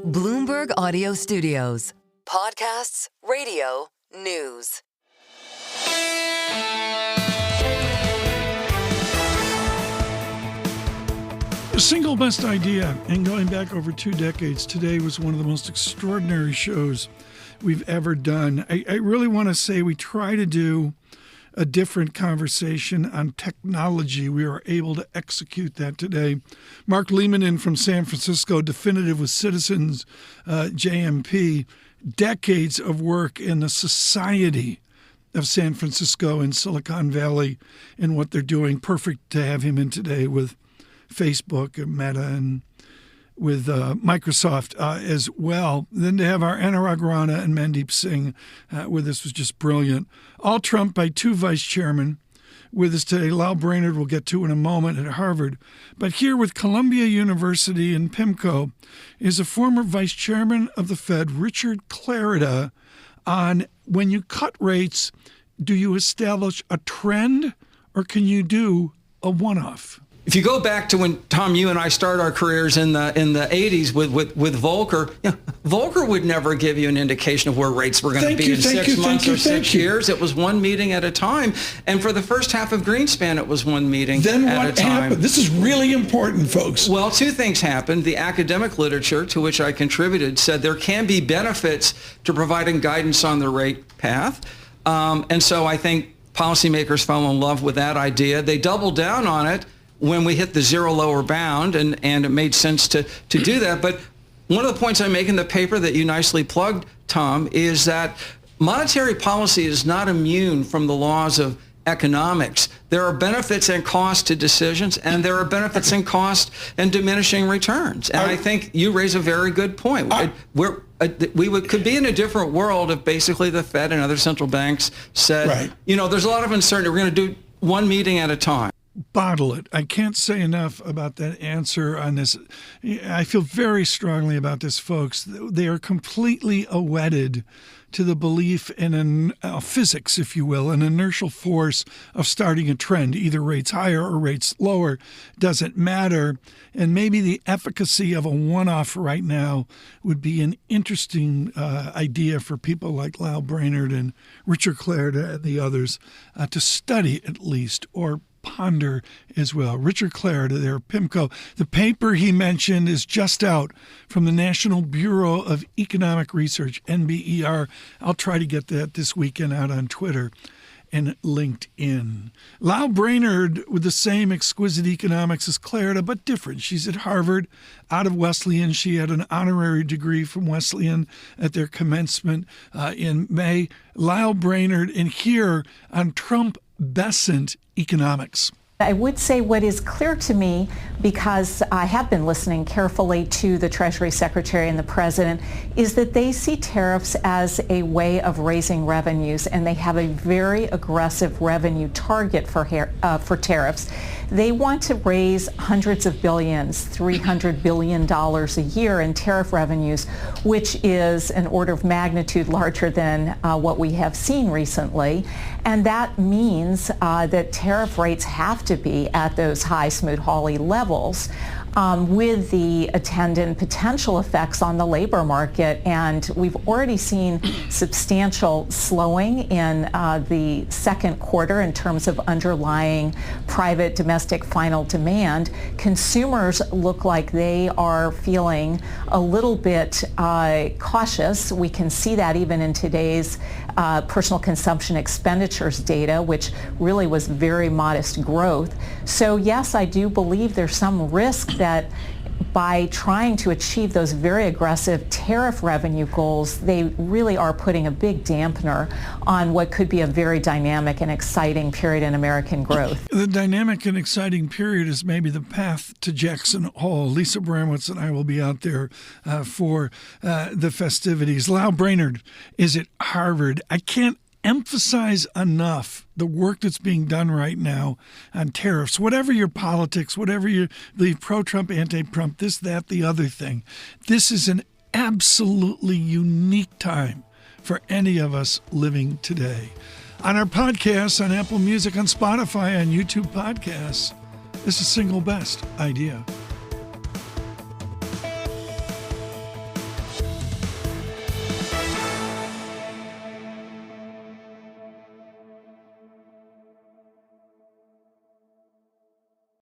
Bloomberg Audio Studios. Podcasts, radio, news. The single best idea, and going back over 2 decades, today was one of the most extraordinary shows we've ever done. I really want to say we try to do a different conversation on technology. We are able to execute that today. Mark Leemanen from San Francisco, Definitive with Citizens, JMP, decades of work in the society of San Francisco and Silicon Valley and what they're doing. Perfect to have him in today with Facebook and Meta and with Microsoft as well. Then to have our Anurag Rana and Mandeep Singh with us was just brilliant. All trumped by 2 vice chairmen with us today. Lael Brainard we'll get to in a moment at Harvard. But here with Columbia University and PIMCO is a former vice chairman of the Fed, Richard Clarida, on when you cut rates, do you establish a trend or can you do a one-off? If you go back to when, Tom, you and I started our careers in the 80s with Volcker, Volcker would never give you an indication of where rates were going to be in 6 months or 6 years. It was one meeting at a time. And for the first half of Greenspan, it was one meeting at a time. Then what happened? This is really important, folks. Well, 2 things happened. The academic literature, to which I contributed, said there can be benefits to providing guidance on the rate path. And so I think policymakers fell in love with that idea. They doubled down on it when we hit the zero lower bound, and it made sense to do that. But one of the points I make in the paper that you nicely plugged, Tom, is that monetary policy is not immune from the laws of economics. There are benefits and costs to decisions, and there are benefits and costs and diminishing returns. And I think you raise a very good point. We could be in a different world if basically the Fed and other central banks said, there's a lot of uncertainty. We're going to do one meeting at a time. Bottle it. I can't say enough about that answer on this. I feel very strongly about this, folks. They are completely wedded to the belief in physics, if you will, an inertial force of starting a trend, either rates higher or rates lower, doesn't matter. And maybe the efficacy of a one-off right now would be an interesting idea for people like Lael Brainard and Richard Clarida and the others to study at least, or ponder as well. Richard Clarida there, PIMCO. The paper he mentioned is just out from the National Bureau of Economic Research, NBER. I'll try to get that this weekend out on Twitter and LinkedIn. Lael Brainard with the same exquisite economics as Clarida, but different. She's at Harvard, out of Wesleyan. She had an honorary degree from Wesleyan at their commencement in May. Lael Brainard, and here on Trump-Besant economics. I would say what is clear to me, because I have been listening carefully to the Treasury Secretary and the President, is that they see tariffs as a way of raising revenues, and they have a very aggressive revenue target for tariffs. They want to raise hundreds of billions, $300 billion a year in tariff revenues, which is an order of magnitude larger than what we have seen recently. And that means that tariff rates have to be at those high Smoot-Hawley levels, with the attendant potential effects on the labor market. And we've already seen substantial slowing in the second quarter in terms of underlying private domestic final demand. Consumers look like they are feeling a little bit cautious. We can see that even in today's personal consumption expenditures data, which really was very modest growth. So yes, I do believe there's some risk that by trying to achieve those very aggressive tariff revenue goals, they really are putting a big dampener on what could be a very dynamic and exciting period in American growth. The dynamic and exciting period is maybe the path to Jackson Hole. Lisa Bramwitz and I will be out there for the festivities. Lael Brainard is at Harvard. I can't emphasize enough the work that's being done right now on tariffs. Whatever your politics, whatever you believe, pro-Trump, anti-Trump, this, that, the other thing, this is an absolutely unique time for any of us living today. On our podcasts, on Apple Music, on Spotify, on YouTube podcasts, this is Single Best Idea.